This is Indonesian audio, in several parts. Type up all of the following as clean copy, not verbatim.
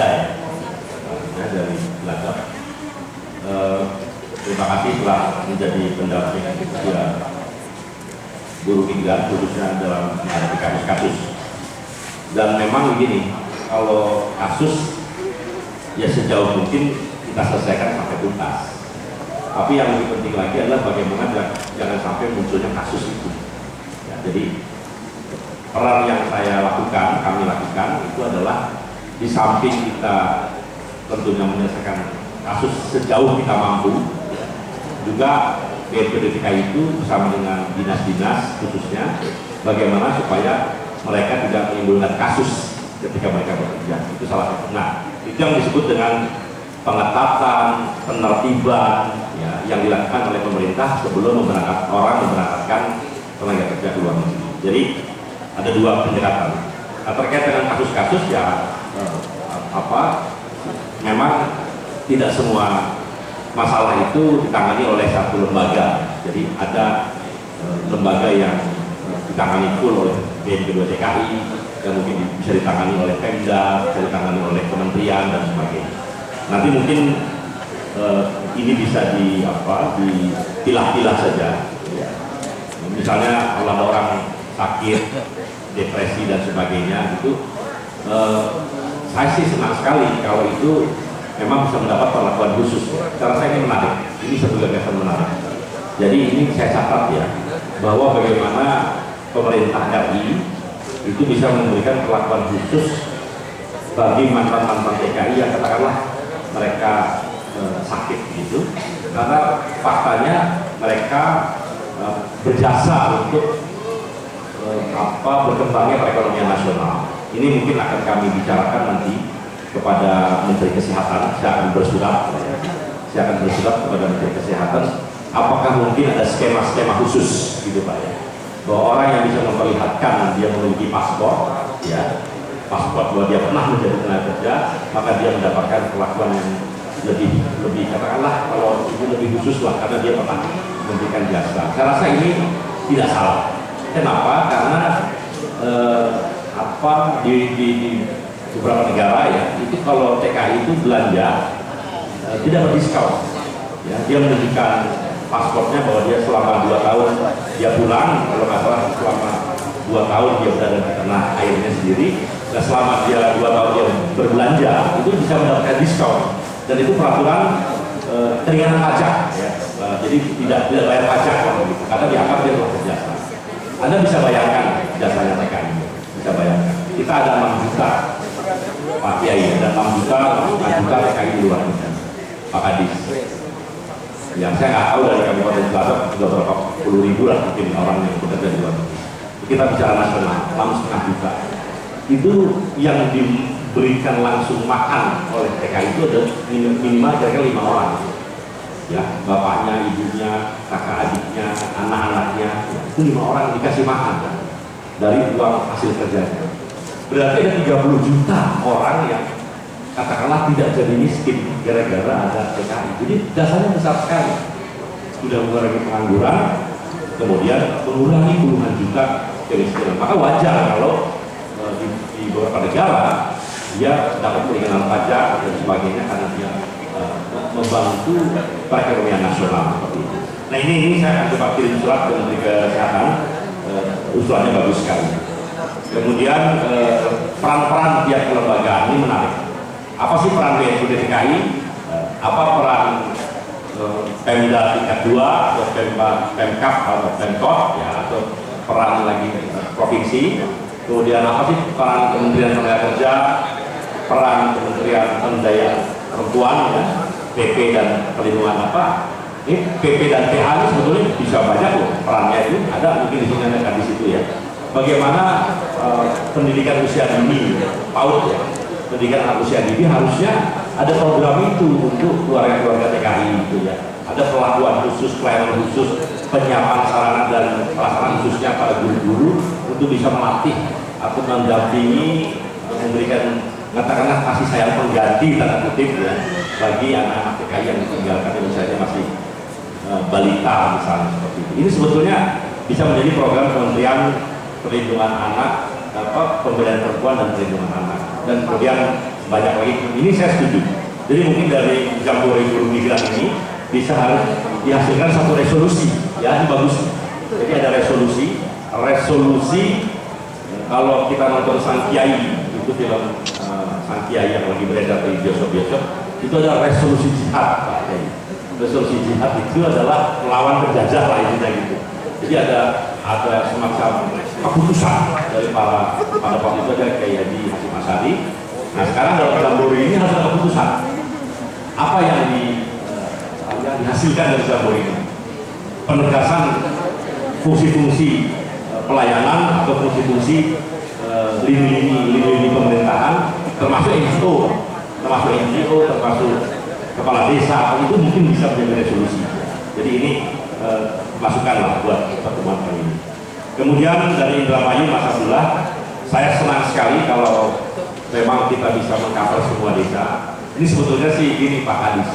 Linda ya, dari Cilacap. Terima kasih telah menjadi pendamping ya, guru migran khususnya dalam menghadapi kasus-kasus. Dan memang begini, kalau kasus ya sejauh mungkin kita selesaikan sampai tuntas. Tapi yang lebih penting lagi adalah bagaimana jangan sampai munculnya kasus itu. Ya, jadi peran yang kami lakukan itu adalah di samping kita tentunya menyelesaikan kasus sejauh kita mampu, juga BNPB DKI itu bersama dengan dinas-dinas khususnya bagaimana supaya mereka tidak menimbulkan kasus ketika mereka bekerja. Itu salah satu. Nah, itu yang disebut dengan pengetatan, penertiban ya, yang dilakukan oleh pemerintah sebelum memberangkatkan tenaga kerja ke luar negeri. Jadi ada dua pendekatan. Nah, terkait dengan kasus-kasus ya memang tidak semua masalah itu ditangani oleh satu lembaga. Jadi ada lembaga yang ditangani full oleh BNPB DKI, yang mungkin bisa ditangani oleh Pemda, bisa ditangani oleh kementerian dan sebagainya. Nanti mungkin ini bisa dipilah-pilah saja. Ya. Misalnya kalau ada orang sakit, depresi dan sebagainya, itu saya sih senang sekali kalau itu memang bisa mendapat perlakuan khusus. Cara saya ini menarik, ini satu gagasan menarik. Jadi ini saya catat ya, bahwa bagaimana pemerintah RI itu bisa memberikan perlakuan khusus bagi mantan-mantan TKI yang katakanlah mereka sakit gitu, karena faktanya mereka berjasa untuk berkembangnya perekonomian nasional. Ini mungkin akan kami bicarakan nanti kepada Menteri Kesehatan. Saya akan bersurat kepada Menteri Kesehatan, apakah mungkin ada skema-skema khusus gitu Pak ya, bahwa orang yang bisa memperlihatkan dia memiliki paspor ya, paspor bahwa dia pernah menjadi tenaga kerja, maka dia mendapatkan perlakuan yang lebih katakanlah kalau itu lebih khusus lah, karena dia pernah memberikan jasa. Saya rasa ini tidak salah. Kenapa? Karena di beberapa negara ya, itu kalau TKI itu belanja tidak berdiskon. Ya, dia menunjukkan paspornya bahwa dia selama 2 tahun dia pulang, kalau nggak salah selama 2 tahun dia berada di tanah airnya sendiri. Nah, selama dia 2 tahun dia berbelanja itu bisa mendapatkan diskon, dan itu peraturan keringanan pajak ya. Jadi tidak bayar pajak gitu, karena dianggap dia telah berjasa. Anda bisa bayangkan jasanya TKI, bisa bayangkan. Kita ada 6 juta Pak Kiai, ada 6 juta TKI di luar negeri, Pak Kadis. Yang saya nggak tahu dari Kabupaten Cilacap sudah berapa puluh ribu lah mungkin orang yang bekerja di luar negeri. Kita bicara nasional, 6,5 juta. Itu yang diberikan langsung makan oleh TKI itu ada minimal kira-kira 5 orang. Ya, bapaknya, ibunya, kakak adiknya, anak-anaknya, itu 5 orang dikasih makan dari uang hasil kerjanya. Berarti ada 30 juta orang yang katakanlah tidak jadi miskin gara-gara ada TKI. Jadi dasarnya besar sekali. Sudah mengurangi pengangguran, kemudian mengurangi puluhan juta kemiskinan. Maka wajar kalau di beberapa negara dia dapat keringanan pajak dan sebagainya karena dia membantu perekonomian nasional seperti itu. Nah ini saya akan coba kirim surat ke Menteri Kesehatan, usulannya bagus sekali. Kemudian peran-peran pihak kelembagaan ini menarik. Apa sih peran BNPB DKI? Apa peran Pemda tingkat 2 atau Pemkab atau Pemkot ya, atau peran lagi provinsi? Kemudian apa sih peran Kementerian Tenaga Kerja, peran Kementerian Pemberdayaan Perempuan ya, PP dan perlindungan ini PP dan PH ini sebetulnya bisa banyak loh perannya, itu ada mungkin di sini ada di situ ya. Bagaimana pendidikan usia dini PAUD ya, pendidikan anak usia dini harusnya ada program itu untuk keluarga-keluarga TKI itu ya. Ada perlakuan khusus, pelayanan khusus, penyiapan sarana dan prasarana khususnya pada guru-guru untuk bisa melatih atau mendampingi, memberikan katakanlah kasih sayang pengganti tanda kutip ya bagi anak-anak TKI yang ditinggalkan misalnya masih balita misalnya seperti itu. Ini sebetulnya bisa menjadi program Kementerian Perlindungan Anak, Pemberdayaan Perempuan dan Perlindungan Anak. Dan kemudian banyak lagi. Ini saya setuju. Jadi mungkin dari Jambore Guru Migran ini bisa harus dihasilkan satu resolusi, ya ini bagus. Jadi ada resolusi kalau kita nonton Sang Kiai, itu film Sang Kiai yang lagi beredar di bioskop-bioskop, itu ada resolusi jihad, Pak Kiai. Resolusi jihad itu adalah melawan penjajah lah intinya gitu. Jadi ada semacam keputusan dari para waktu itu ada Kiai Haji Hasyim Asy'ari. Nah sekarang dalam Jambore ini harus ada keputusan. Apa yang dihasilkan dari Jambore ini? Penegasan fungsi-fungsi pelayanan atau fungsi-fungsi lini-lini pemerintahan, termasuk NGO, termasuk kepala desa, itu mungkin bisa menjadi resolusi. Jadi ini masukanlah buat pertemuan kali ini. Kemudian dari Indramayu, Mas Abdullah, saya senang sekali kalau memang kita bisa mengcover semua desa. Ini sebetulnya sih gini Pak Kadis,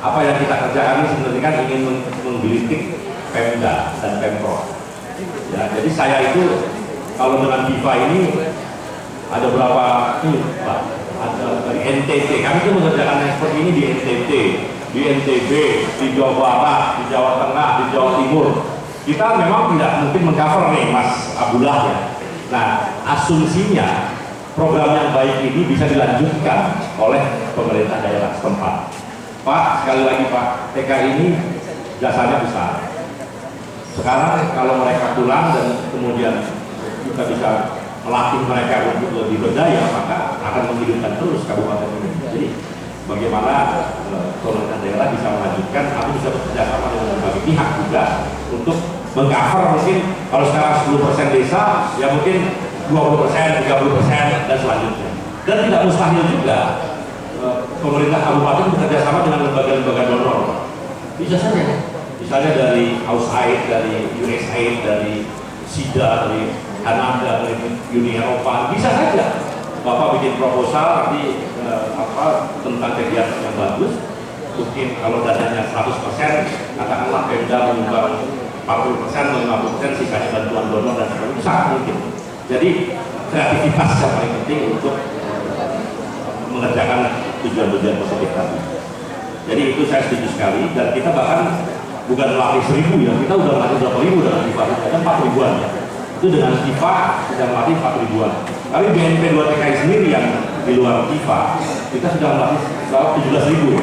apa yang kita kerjakan ini sebenarnya kan ingin menggelitik Pemda dan Pemprov. Ya, jadi saya itu kalau dengan FIFA ini ada berapa Pak? Ada dari NTT, kami itu mengerjakan yang seperti ini di NTT, di NTB, di Jawa Barat, di Jawa Tengah, di Jawa Timur. Kita memang tidak mungkin mengcover nih Mas Abdullah ya. Nah, asumsinya program yang baik ini bisa dilanjutkan oleh pemerintah daerah setempat. Pak, sekali lagi Pak, TK ini jasanya besar. Sekarang kalau mereka pulang dan kemudian kita bisa melatih mereka untuk lebih berdaya, maka akan menghidupkan terus kabupaten ini. Jadi bagaimana pemerintah daerah bisa melanjutkan atau bisa bekerjasama dengan berbagai pihak juga untuk mengcover mungkin kalau sekarang 10% desa, ya mungkin 20%, 30% dan selanjutnya. Dan tidak mustahil juga pemerintah kabupaten bekerjasama dengan lembaga-lembaga donor. Bisa saja. Misalnya dari USAID, dari USAID, dari SIDA, dari Kanada, dari Uni Eropa, bisa saja Bapak bikin proposal nanti tentang kegiatan yang bagus. Mungkin kalau dananya 100%, katakanlah Pemda menyumbang 40% atau 50%, sisanya bantuan donor dan sebagainya, itu sangat mungkin. Jadi kreativitas yang paling penting untuk mengerjakan tujuan-tujuan positif tadi. Jadi itu saya setuju sekali, dan kita bahkan bukan melatih 1000 ya, kita udah melatih berapa ribu dengan FIFA, ada 4 ribuan ya. Itu dengan FIFA sudah melatih 4 ribuan. Tapi BNP 2 TKI sendiri yang di luar FIFA, kita sudah melatih 17.000 ya,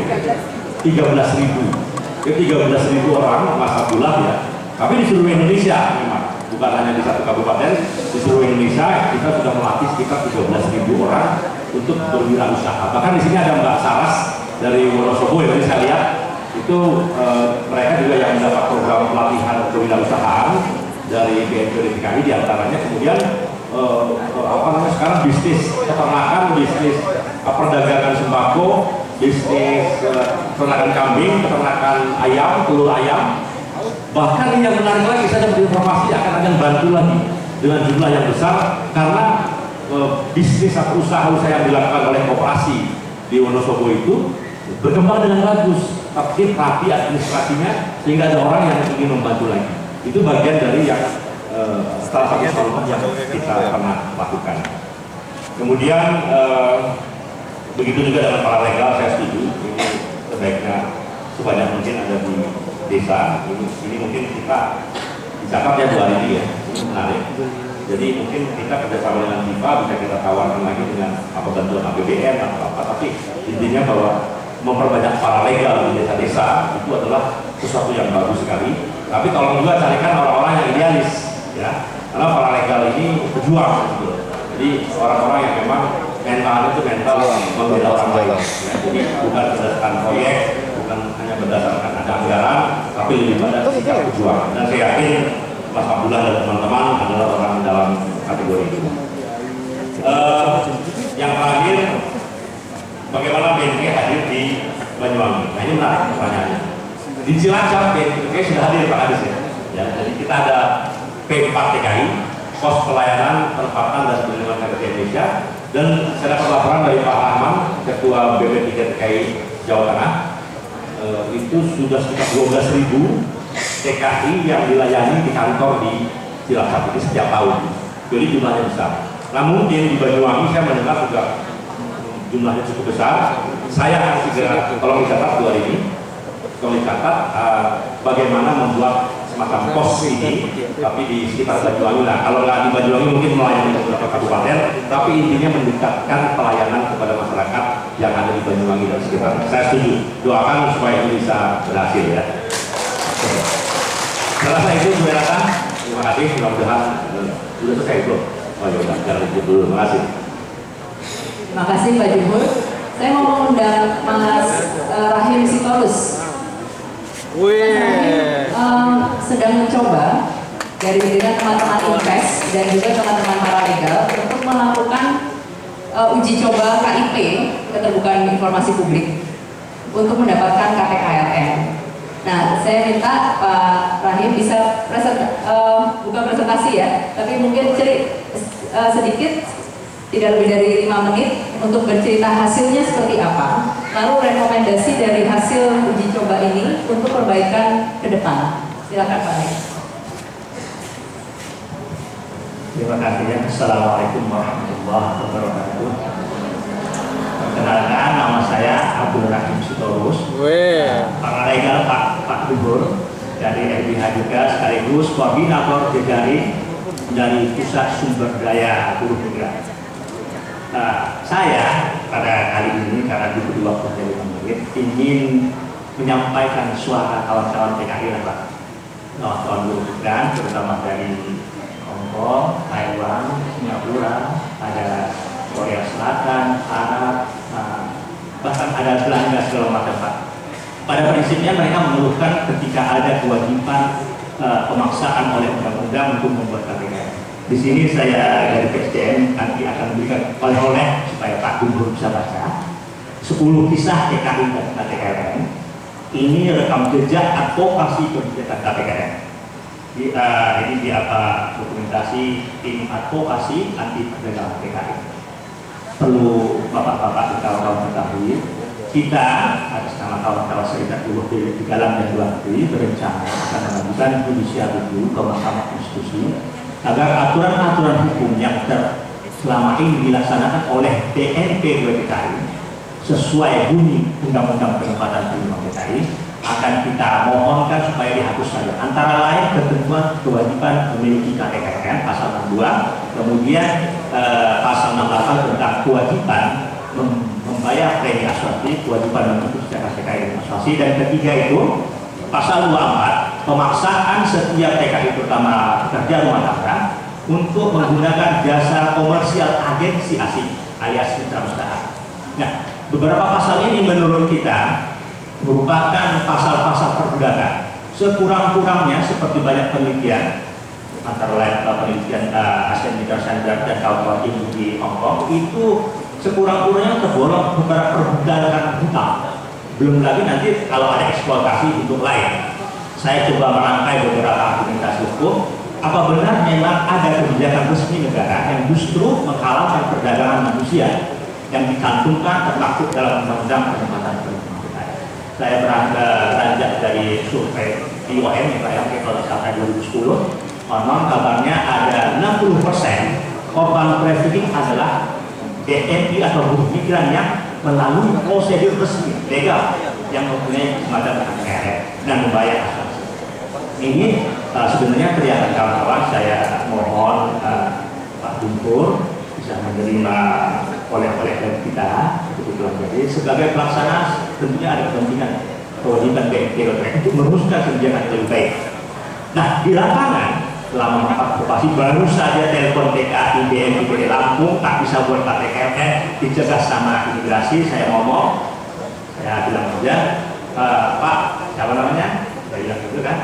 13.000. Ke 13.000 orang, Mas Abdullah ya. Tapi di seluruh Indonesia memang, bukan hanya di satu kabupaten, di seluruh Indonesia kita sudah melatih sekitar 13.000 orang untuk berwirausaha. Bahkan di sini ada Mbak Saras dari Wonosobo yang saya lihat. Itu mereka juga yang mendapat program pelatihan kewirausahaan dari BNP DKI, diantaranya kemudian sekarang bisnis peternakan, bisnis perdagangan sembako, bisnis peternakan kambing, peternakan ayam, telur ayam. Bahkan yang menarik lagi, saya dapat informasi akan bantu lagi dengan jumlah yang besar karena bisnis atau usaha-usaha yang dilakukan oleh koperasi di Wonosobo itu berkembang dengan bagus, tapi rapi administrasinya sehingga ada orang yang ingin membantu lagi. Itu bagian dari yang salah satu program yang kita pernah lakukan. Kemudian begitu juga dengan para legal, saya setuju ini sebaiknya sebanyak mungkin ada di desa. Ini mungkin kita dicatat ya 2 hari ini ya, ini menarik. Jadi mungkin kita kerjasama dengan FIFA, bisa kita tawarkan lagi dengan bantuan APBN atau apa, tapi intinya bahwa memperbanyak para legal di desa-desa itu adalah sesuatu yang bagus sekali. Tapi tolong juga carikan orang-orang yang idealis ya, karena para legal ini pejuang gitu. Jadi orang-orang yang memang mentalnya itu mental membela orang lain ya. Jadi bukan berdasarkan proyek, bukan hanya berdasarkan ada anggaran, tapi lebih pada sikap pejuang. Dan saya yakin Mas Abdullah dan teman-teman adalah orang dalam kategori itu. Yang terakhir, bagaimana BNP hadir di Banyuwangi? Nah ini menarik pertanyaannya. Di Cilacap BNP sudah hadir Pak Adis ya. Jadi kita ada P4 TKI, Pos Pelayanan Penempatan dan Perlindungan Kerja Indonesia, dan saya dapat laporan dari Pak Rahman, Ketua BP3 TKI Jawa Tengah, itu sudah sekitar 12.000 TKI yang dilayani di kantor di Cilacap ini setiap tahun. Jadi jumlahnya besar. Nah mungkin di Banyuwangi saya mendengar juga jumlahnya cukup besar. Saya akan segera tolong dicatat 2 ini, tolong dicatat bagaimana membuat semacam pos ini, tapi di sekitar Banyuwangi lah. Kalau nggak di Banyuwangi mungkin melayani beberapa kabupaten, tapi intinya mendekatkan pelayanan kepada masyarakat yang ada di Banyuwangi dan sekitar. Saya setuju. Doakan supaya ini bisa berhasil ya. Setelah itu silakan. Terima kasih. Mudah-mudahan sudah selesai belum? Oh ya udah, jangan ikut dulu. Terima kasih. Terima kasih Pak Jumhur. Saya mau mengundang Mas Rahim Sitorus. Sedang mencoba dengan teman-teman Invest dan juga teman-teman paralegal untuk melakukan uji coba KIP, keterbukaan informasi publik, untuk mendapatkan KPKLN. Nah, saya minta Pak Rahim bisa bukan presentasi ya, tapi mungkin sedikit, tidak lebih dari 5 menit untuk bercerita hasilnya seperti apa, lalu rekomendasi dari hasil uji coba ini untuk perbaikan ke depan. Silakan Pak Rahim. Terima kasih ya. Assalamualaikum warahmatullahi wabarakatuh. Perkenalkan, nama saya Abdul Rahim Sitorus, paralegal Pak Gubernur dari LBH juga, sekaligus koordinator jejaring dari Pusat Sumber Daya Buruh Migran. Saya pada kali ini karena diberi waktu dari 5 menit ingin menyampaikan suara kawan-kawan PKI lah Pak, kawan-kawan buruh migran terutama dari Hong Kong, Taiwan, Singapura, ada Korea Selatan, Arab, bahkan ada Belanda segala macam Pak. Pada prinsipnya mereka mengeluhkan ketika ada kewajiban pemaksaan oleh undang-undang untuk membuat KPKLN. Di sini saya dari PSDM nanti akan memberikan oleh-oleh supaya Pak Gubernur bisa baca 10 kisah TKI dan KPKLN. Ini rekam jejak advokasi kebijakan KPKLN. Ini di dokumentasi tim advokasi anti perdagangan PKI. Perlu bapak-bapak dan kawan-kawan ketahui, kita atas nama kawan-kawan serikat buruh di dalam dan luar negeri berencana akan mengajukan judicial review ke Mahkamah Konstitusi agar aturan-aturan hukum yang selama ini dilaksanakan oleh DNP PKI sesuai bunyi Undang-Undang Penempatan Penerima PKI akan kita mohonkan supaya dihapus saja. Antara lain ketentuan kewajiban memiliki KPKLN pasal 62, kemudian pasal 68 tentang kewajiban membayar premi asuransi, kewajiban membentuk secara TKI dan asuransi, dan ketiga itu pasal 24 pemaksaan setiap TKI terutama pekerja rumah tangga untuk menggunakan jasa komersial agensi asing alias mitra usaha. Nah, beberapa pasal ini menurut kita merupakan pasal-pasal perbudakan. Sekurang-kurangnya seperti banyak penelitian antara lain penelitian Asian Media Center dan kawan-kawan di Hong Kong itu sekurang-kurangnya tergolong beberapa perbudakan hutang. Belum lagi nanti kalau ada eksploitasi untuk lain. Saya coba merangkai beberapa argumentasi hukum. Apa benar memang ada kebijakan resmi negara yang justru menghalalkan perdagangan manusia yang dicantumkan termaktub dalam Undang-Undang Penempatan Penerima PKI? Saya beranjak dari survei IOM yang terakhir kalau sampai 2010. Konon kabarnya ada 60% korban trafficking adalah DNI atau buruh migran yang melalui prosedur resmi legal yang mempunyai semacam KPKLN dan membayar asuransi. Ini sebenarnya kelihatan kawan-kawan, saya mohon Pak Gubernur bisa menerima oleh-oleh dari kita kebetulan. Jadi sebagai pelaksana tentunya ada kepentingan kewajiban BNP untuk merumuskan kebijakan yang lebih baik. Nah, di lapangan selama masa okupasi baru saja telepon TKI BNPB Lampung tak bisa buat KPKLN, dicegah sama imigrasi. Saya ngomong, saya bilang aja, Pak, siapa namanya? Saya bilang gitu kan,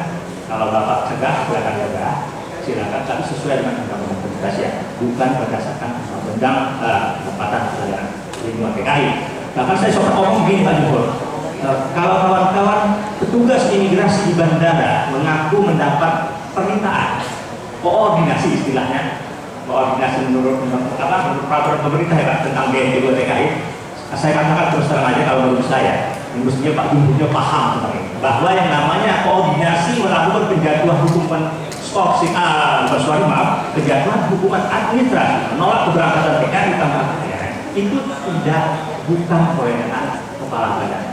kalau Bapak cegah, silakan, tapi sesuai dengan Undang-Undang Imigrasi ya, bukan berdasarkan Undang-Undang Penempatan Penerima PKI. Bahkan saya sempat ngomong gini Pak Jumhur, kalau kawan-kawan petugas imigrasi di bandara mengaku mendapat permintaan koordinasi, istilahnya koordinasi menurut peraturan pemerintah ya Pak tentang BNP TKI, saya katakan terus terang aja kalau menurut saya mestinya Pak Gubernurnya paham tentang ini, bahwa yang namanya koordinasi melakukan penjatuhan hukuman penjatuhan hukuman administrasi menolak keberangkatan TKI tanpa KPKLN itu bukan kewenangan kepala badan,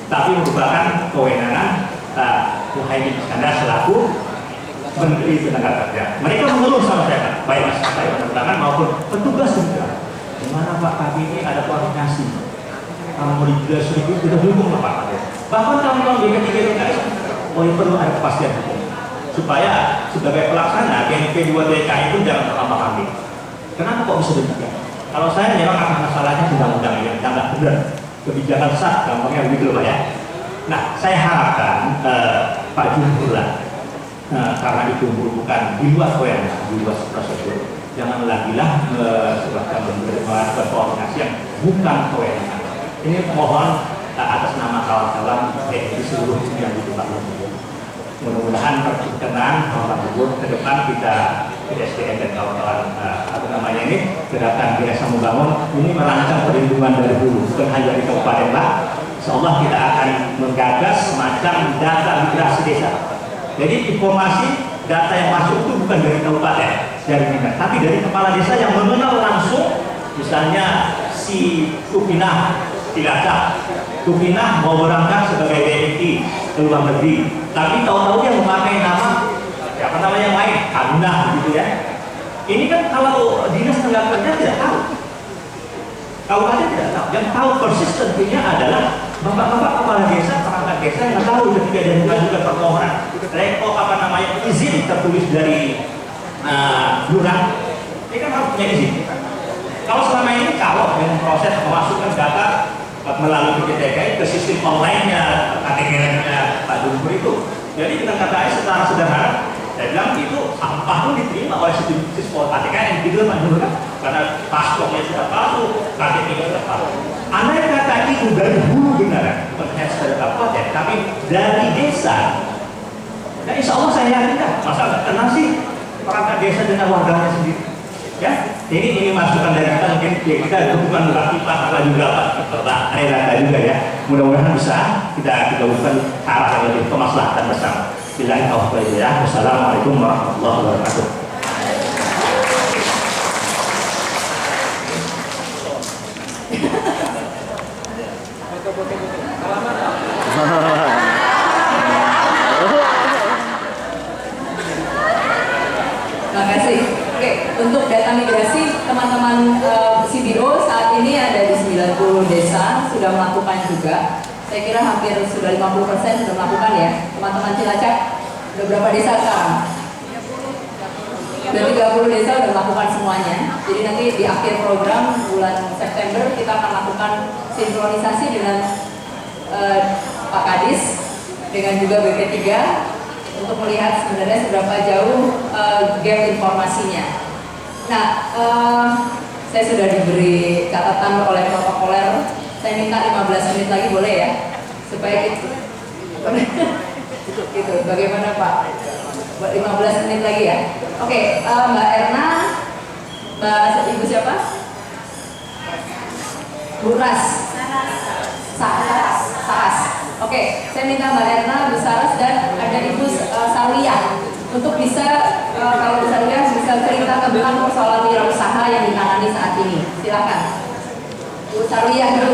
tapi merupakan kewenangan Muhaimin Iskandar selaku Menteri Tenaga Kerja. Mereka mengeluh sama saya, baik maskapai penerbangan maupun petugas juga. Gimana Pak, kami ini ada koordinasi. Kalau mau dijelas seribu, kita dukung lah Pak. Bahkan kawan-kawan BP3 TKI, perlu ada kepastian hukum. Supaya sebagai pelaksana, GNP 2 TKI itu jangan terlampau kami. Kenapa kok bisa demikian? Kalau saya memang akan masalahnya undang-undang yang nggak benar. Kebijakan sah, gampangnya begitu loh Pak ya. Nah, saya harapkan Pak Jumhur lah, karena itu bukan di luar kewenangan, di luar prosedur, jangan lagi lah melakukan koordinasi yang bukan kewenangan. Ini mohon atas nama kawan-kawan di seluruh yang di Pak Jumhur. Mudah-mudahan perkenan Pak Jumhur ke depan kita SDM dan kawan-kawan gerakan biasa membangun ini merancang perlindungan dari hulu, bukan hanya di kabupaten Pak. Insyaallah kita akan menggagas semacam data migrasi desa. Jadi informasi data yang masuk itu bukan dari kabupaten, dari dinas, tapi dari kepala desa yang mengenal langsung, misalnya si Tupinah Cilacap, Tupinah mau berangkat sebagai BNI ke luar negeri, tapi tahu-tahu dia memakai nama apa namanya yang lain, Aminah gitu ya. Ini kan kalau dinas tenaga kerja tidak tahu, kabupaten tidak tahu. Yang tahu persis tentunya adalah bapak-bapak kepala desa, perangkat desa yang tahu ketika dia mengajukan permohonan izin tertulis dari lurah. Ini kan harus punya izin. Kalau selama ini kalau dengan proses memasukkan data melalui PTTK ke sistem online-nya, KTK-nya Pak Jumhur itu, jadi dengan kata secara sederhana, saya bilang itu sampah pun diterima oleh sistem KTK yang dibilang Pak Jumhur karena paspornya sudah palsu, KTP-nya sudah palsu. Andai kata itu dari hulu benar, bukan hanya sekedar kabupaten, tapi dari desa. Nah, insya Allah saya yakin masa nggak kenal sih perangkat desa dengan warganya sendiri. Ya, ini masukan dari kita, mungkin ya kita bukan berarti Pak juga Pak Reda juga ya. Mudah-mudahan bisa kita lakukan cara yang lebih kemaslahatan bersama. Billahi taufiq ya. Wassalamualaikum warahmatullahi wabarakatuh. Terima kasih. Oke, untuk data migrasi, teman-teman CBO saat ini ada di 90 desa sudah melakukan juga. Saya kira hampir sudah 50% sudah melakukan ya. Teman-teman Cilacap, sudah berapa desa sekarang? Sudah 30 desa sudah melakukan semuanya. Jadi nanti di akhir program bulan September kita akan lakukan sinkronisasi dengan Pak Kadis dengan juga BP3 untuk melihat sebenarnya seberapa jauh gap informasinya. Nah, saya sudah diberi catatan oleh protokoler, saya minta 15 menit lagi boleh ya? Supaya itu gitu, bagaimana Pak? Buat 15 menit lagi ya? Oke, Mbak Erna, Mbak Ibu siapa? Bu Ras. Saras. Oke, saya minta Mbak Erna, Bu Saras, dan ada Ibu Sarwiyah untuk bisa kalau Bu Sarwiyah bisa cerita tentang persoalan wirausaha yang ditangani saat ini. Silakan, Bu Sarwiyah dulu.